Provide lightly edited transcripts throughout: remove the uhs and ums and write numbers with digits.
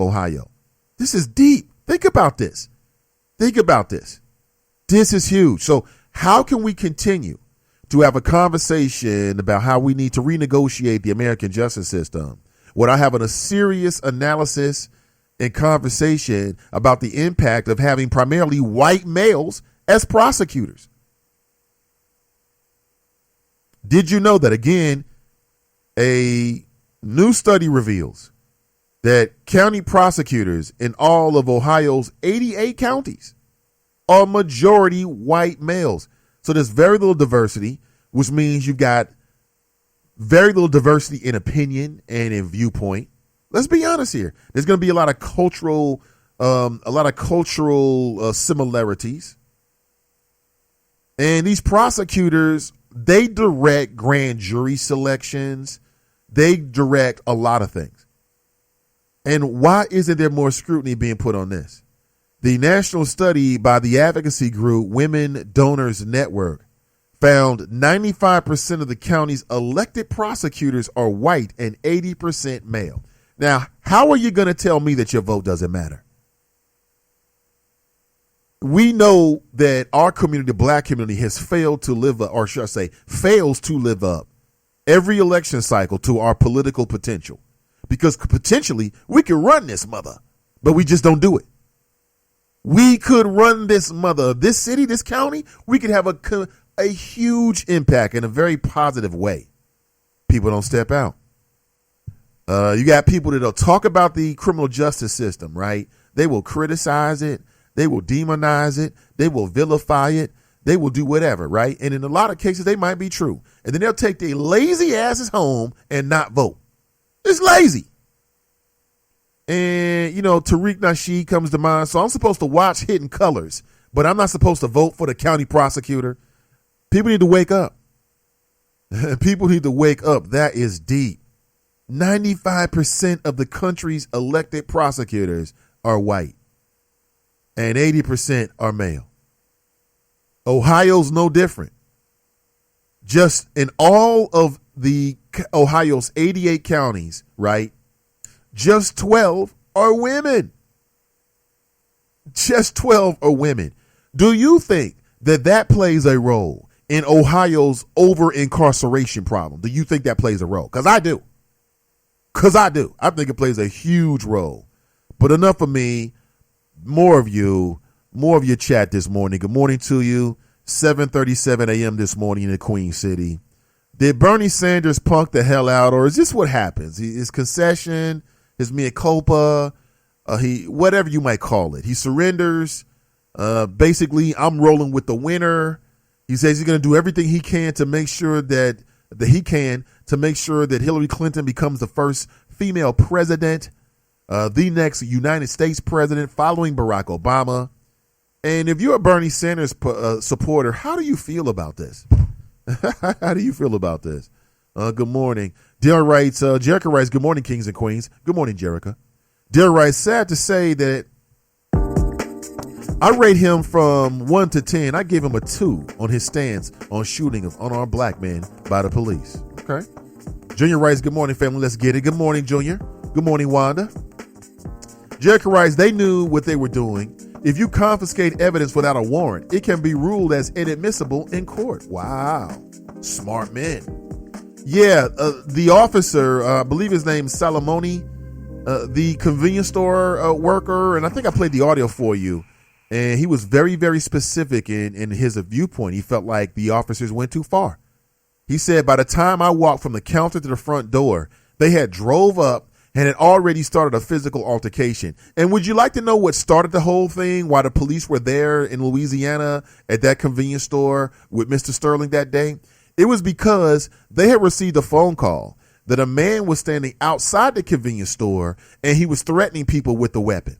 Ohio. This is deep. Think about this. Think about this. This is huge. So how can we continue to have a conversation about how we need to renegotiate the American justice system without having a serious analysis and conversation about the impact of having primarily white males as prosecutors? Did you know that, again, a new study reveals that county prosecutors in all of Ohio's 88 counties are majority white males? So there's very little diversity, which means you've got very little diversity in opinion and in viewpoint. Let's be honest here. There's going to be a lot of cultural similarities. And these prosecutors, they direct grand jury selections. They direct a lot of things. And why isn't there more scrutiny being put on this? The national study by the advocacy group Women Donors Network found 95% of the county's elected prosecutors are white and 80% male. Now, how are you going to tell me that your vote doesn't matter? We know that our community, the black community, has failed to live up, or should I say, fails to live up every election cycle to our political potential. Because potentially we could run this mother, but we just don't do it. We could run this mother, this city, this county. We could have a huge impact in a very positive way. People don't step out. You got people that'll talk about the criminal justice system, right? They will criticize it. They will demonize it. They will vilify it. They will do whatever, right? And in a lot of cases, they might be true. And then they'll take their lazy asses home and not vote. It's lazy. And, Tariq Nasheed comes to mind. So I'm supposed to watch Hidden Colors, but I'm not supposed to vote for the county prosecutor. People need to wake up. People need to wake up. That is deep. 95% of the country's elected prosecutors are white and 80% are male. Ohio's no different. Just in all of the Ohio's 88 counties, right? Just 12 are women. Just 12 are women. Do you think that plays a role in Ohio's over-incarceration problem? Do you think that plays a role? Because I do. I think it plays a huge role. But enough of me, more of your chat this morning. Good morning to you. 7:37 a.m. this morning in the Queen City. Did Bernie Sanders punk the hell out, or is this what happens? His concession, his mea culpa, whatever you might call it. He surrenders. Basically, I'm rolling with the winner. He says he's going to do everything he can to make sure that Hillary Clinton becomes the first female president, the next United States president following Barack Obama. And if you're a Bernie Sanders supporter, how do you feel about this? How do you feel about this? Good morning. Dale writes, Jerica writes, good morning, kings and queens. Good morning, Jerica. Dale writes, sad to say that I rate him from 1 to 10. I give him a 2 on his stance on shooting of unarmed black men by the police. Okay. Junior writes, good morning, family. Let's get it. Good morning, Junior. Good morning, Wanda. Jerica writes, they knew what they were doing. If you confiscate evidence without a warrant, it can be ruled as inadmissible in court. Wow. Smart men. Yeah, the officer, I believe his name is Salamoni, the convenience store worker, and I think I played the audio for you, and he was very, very specific in his viewpoint. He felt like the officers went too far. He said, by the time I walked from the counter to the front door, they had drove up and had already started a physical altercation. And would you like to know what started the whole thing? Why the police were there in Louisiana at that convenience store with Mr. Sterling that day? It was because they had received a phone call that a man was standing outside the convenience store and he was threatening people with the weapon.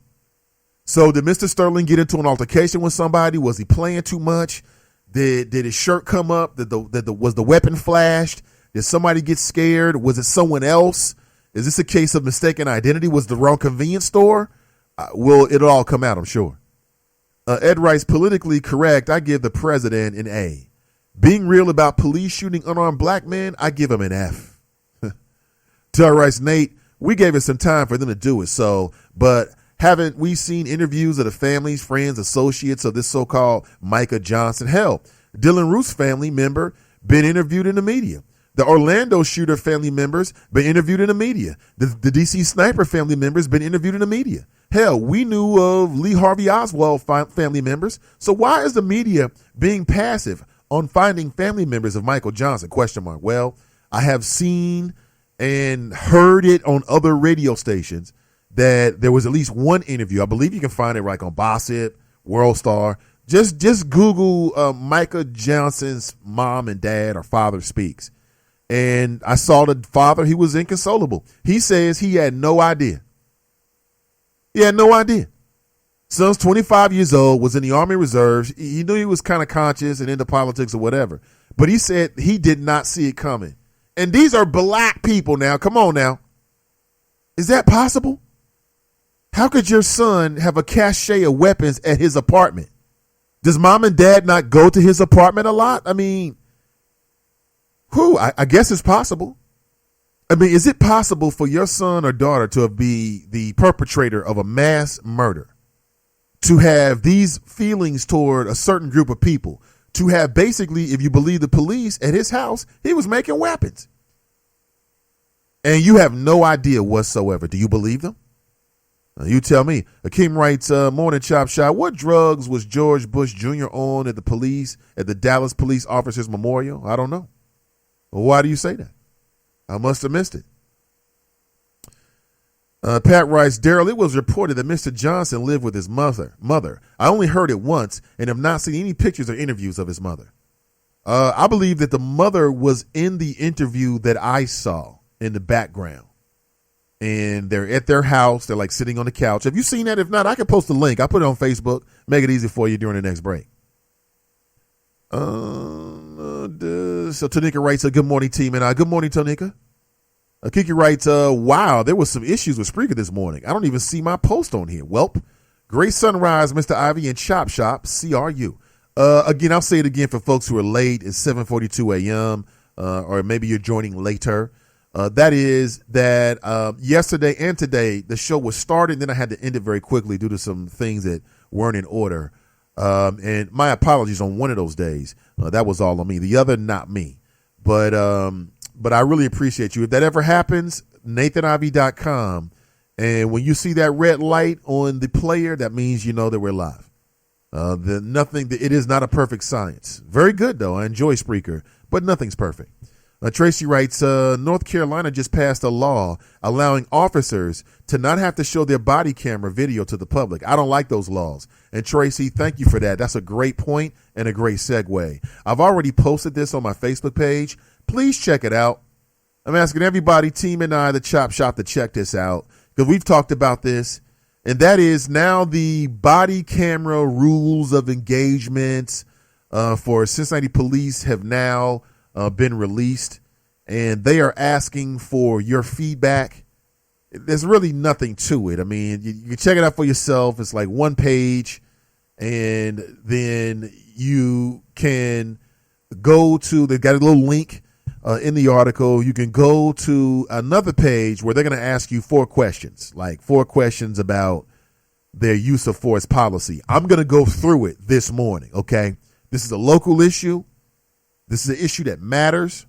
So did Mr. Sterling get into an altercation with somebody? Was he playing too much? Did his shirt come up? Was the weapon flashed? Did somebody get scared? Was it someone else? Is this a case of mistaken identity? Was the wrong convenience store? It'll all come out, I'm sure. Ed writes, politically correct, I give the president an A. Being real about police shooting unarmed black men, I give him an F. Tell writes, Nate, we gave it some time for them to do it. So, but haven't we seen interviews of the families, friends, associates of this so-called Micah Johnson? Hell, Dylan Root's family member been interviewed in the media. The Orlando shooter family members been interviewed in the media. The DC sniper family members been interviewed in the media. Hell, we knew of Lee Harvey Oswald family members. So why is the media being passive on finding family members of Michael Johnson? Question mark. Well, I have seen and heard it on other radio stations that there was at least one interview. I believe you can find it like on Gossip, World Star. Just Google Micah Johnson's mom and dad or father speaks. And I saw the father, he was inconsolable. He says he had no idea. He had no idea. Son's 25 years old, was in the Army Reserves. He knew he was kind of conscious and into politics or whatever. But he said he did not see it coming. And these are black people now. Come on now. Is that possible? How could your son have a cache of weapons at his apartment? Does mom and dad not go to his apartment a lot? I mean, I guess it's possible. I mean, is it possible for your son or daughter to be the perpetrator of a mass murder, to have these feelings toward a certain group of people, to have basically, if you believe the police, at his house, he was making weapons, and you have no idea whatsoever? Do you believe them? You tell me. Akeem writes, morning chop shop. What drugs was George Bush Jr. on at the Dallas Police Officers Memorial? I don't know. Well, why do you say that? I must have missed it. Pat writes, Daryl, it was reported that Mr. Johnson lived with his mother. I only heard it once and have not seen any pictures or interviews of his mother. I believe that the mother was in the interview that I saw in the background. And they're at their house. They're like sitting on the couch. Have you seen that? If not, I can post a link. I'll put it on Facebook. Make it easy for you during the next break. So Tanika writes, good morning, team. And good morning, Tanika. Kiki writes, wow, there was some issues with Spreaker this morning. I don't even see my post on here. Welp. Great sunrise, Mr. Ivy and Chop Shop, CRU. Again, I'll say it again for folks who are late. It's 7:42 a.m. Or maybe you're joining later. That is that yesterday and today, the show was started. Then I had to end it very quickly due to some things that weren't in order. And my apologies on one of those days. That was all on me. The other, not me. But I really appreciate you. If that ever happens, NathanIvey.com. And when you see that red light on the player, that means you know that we're live. It is not a perfect science. Very good, though. I enjoy Spreaker, but nothing's perfect. Tracy writes, North Carolina just passed a law allowing officers to not have to show their body camera video to the public. I don't like those laws. And Tracy, thank you for that. That's a great point and a great segue. I've already posted this on my Facebook page. Please check it out. I'm asking everybody, team and I, the Chop Shop, to check this out because we've talked about this. And that is now the body camera rules of engagement for Cincinnati police have now been released, and they are asking for your feedback. There's really nothing to it. I mean, you can check it out for yourself. It's like one page, and then you can go to, they've got a little link in the article. You can go to another page where they're going to ask you 4 questions, like 4 questions about their use of force policy. I'm going to go through it this morning, okay? This is a local issue. This is an issue that matters,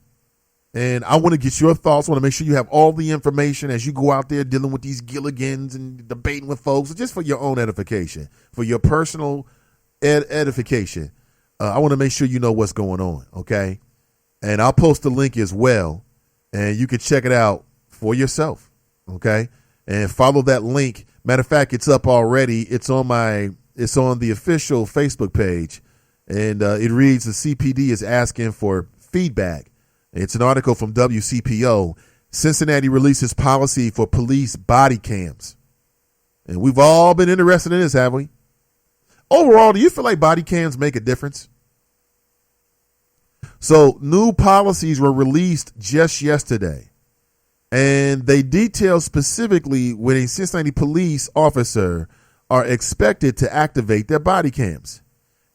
and I want to get your thoughts. I want to make sure you have all the information as you go out there dealing with these Gilligans and debating with folks, just for your own edification, for your personal edification. I want to make sure you know what's going on, okay? And I'll post the link as well, and you can check it out for yourself, okay? And follow that link. Matter of fact, it's up already. It's on the official Facebook page. And it reads, the CPD is asking for feedback. It's an article from WCPO. Cincinnati releases policy for police body cams. And we've all been interested in this, have we? Overall, do you feel like body cams make a difference? So new policies were released just yesterday. And they detail specifically when a Cincinnati police officer are expected to activate their body cams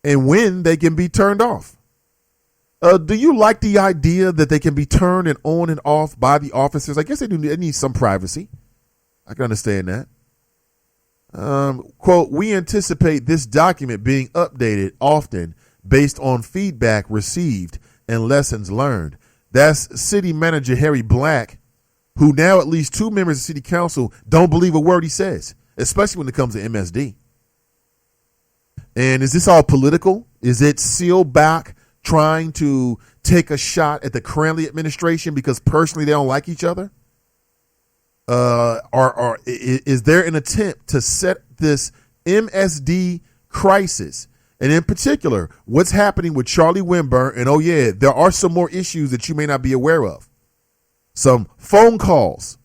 and when they can be turned off. Do you like the idea that they can be turned and on and off by the officers? I guess they need some privacy. I can understand that. Quote, we anticipate this document being updated often based on feedback received and lessons learned. That's City Manager Harry Black, who now at least 2 members of City Council don't believe a word he says, especially when it comes to MSD. And is this all political? Is it sealed back trying to take a shot at the Cranley administration because personally they don't like each other? Or is there an attempt to set this MSD crisis? And in particular, what's happening with Charlie Winburn? And oh yeah, there are some more issues that you may not be aware of. Some phone calls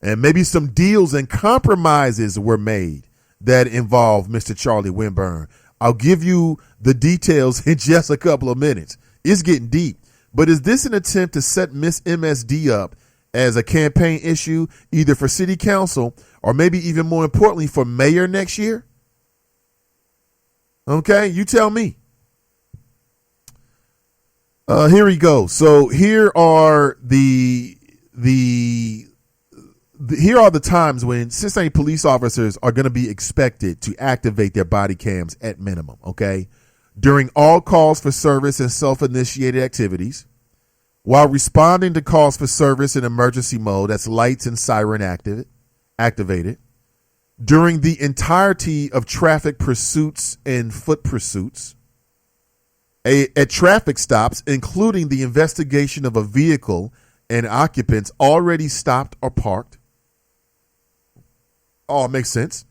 and maybe some deals and compromises were made that involve Mr. Charlie Winburn. I'll give you the details in just a couple of minutes. It's getting deep. But is this an attempt to set Miss MSD up as a campaign issue, either for city council or maybe even more importantly for mayor next year? Okay, you tell me. Here we go. So here are here are the times when Cincinnati police officers are going to be expected to activate their body cams at minimum, okay? During all calls for service and self-initiated activities, while responding to calls for service in emergency mode, that's lights and siren activated, during the entirety of traffic pursuits and foot pursuits, at traffic stops, including the investigation of a vehicle and occupants already stopped or parked. Oh, it makes sense.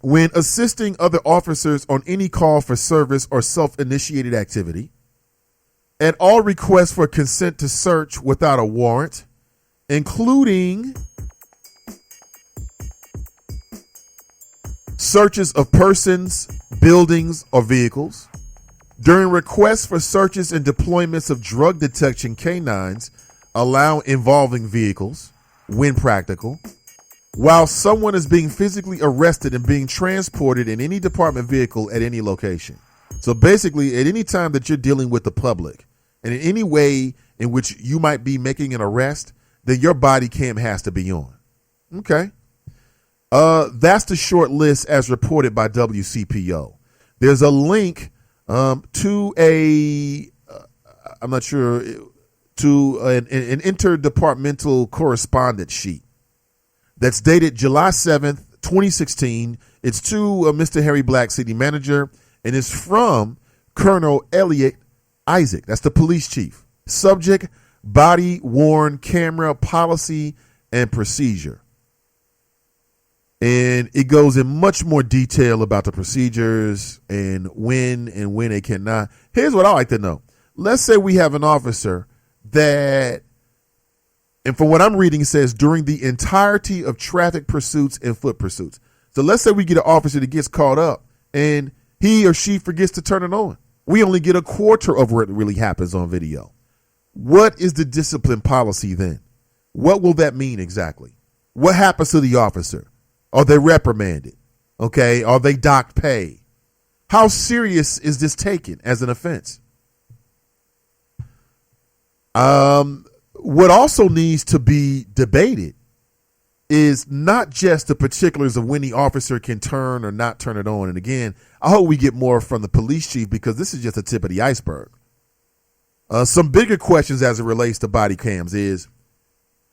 When assisting other officers on any call for service or self-initiated activity, and all requests for consent to search without a warrant, including searches of persons, buildings, or vehicles, during requests for searches and deployments of drug detection canines involving vehicles, when practical, while someone is being physically arrested and being transported in any department vehicle at any location. So basically, at any time that you're dealing with the public and in any way in which you might be making an arrest, then your body cam has to be on. Okay. That's the short list as reported by WCPO. There's a link to I'm not sure, to an interdepartmental correspondence sheet that's dated July 7th, 2016. It's to Mr. Harry Black, city manager, and it's from Colonel Elliot Isaac. That's the police chief. Subject, body worn camera policy and procedure. And it goes in much more detail about the procedures and when they cannot. Here's what I like to know. Let's say we have an officer that, and from what I'm reading, it says during the entirety of traffic pursuits and foot pursuits. So let's say we get an officer that gets caught up and he or she forgets to turn it on. We only get a quarter of what really happens on video. What is the discipline policy then? What will that mean exactly? What happens to the officer? Are they reprimanded? Okay. Are they docked pay? How serious is this taken as an offense? What also needs to be debated is not just the particulars of when the officer can turn or not turn it on. And again, I hope we get more from the police chief because this is just the tip of the iceberg. Some bigger questions as it relates to body cams is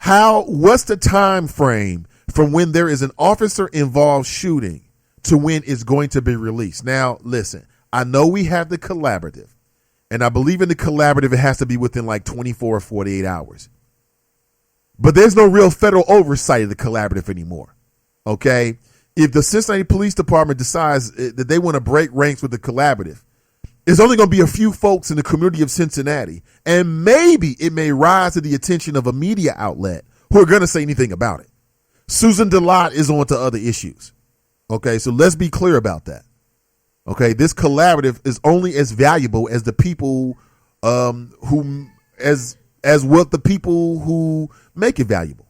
what's the time frame from when there is an officer involved shooting to when it's going to be released? Now, listen, I know we have the collaborative, and I believe in the collaborative, it has to be within like 24 or 48 hours. But there's no real federal oversight of the collaborative anymore. Okay. If the Cincinnati Police Department decides that they want to break ranks with the collaborative, there's only going to be a few folks in the community of Cincinnati, and maybe it may rise to the attention of a media outlet who are going to say anything about it. Susan DeLotte is on to other issues. Okay, so let's be clear about that. Okay, this collaborative is only as valuable as the people what the people who make it valuable.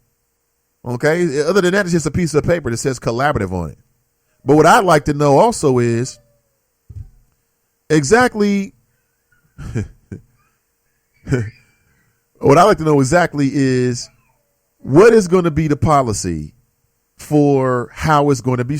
Okay, other than that, it's just a piece of paper that says collaborative on it. But what I'd like to know also is exactly what I like to know exactly is what is going to be the policy for how it's going to be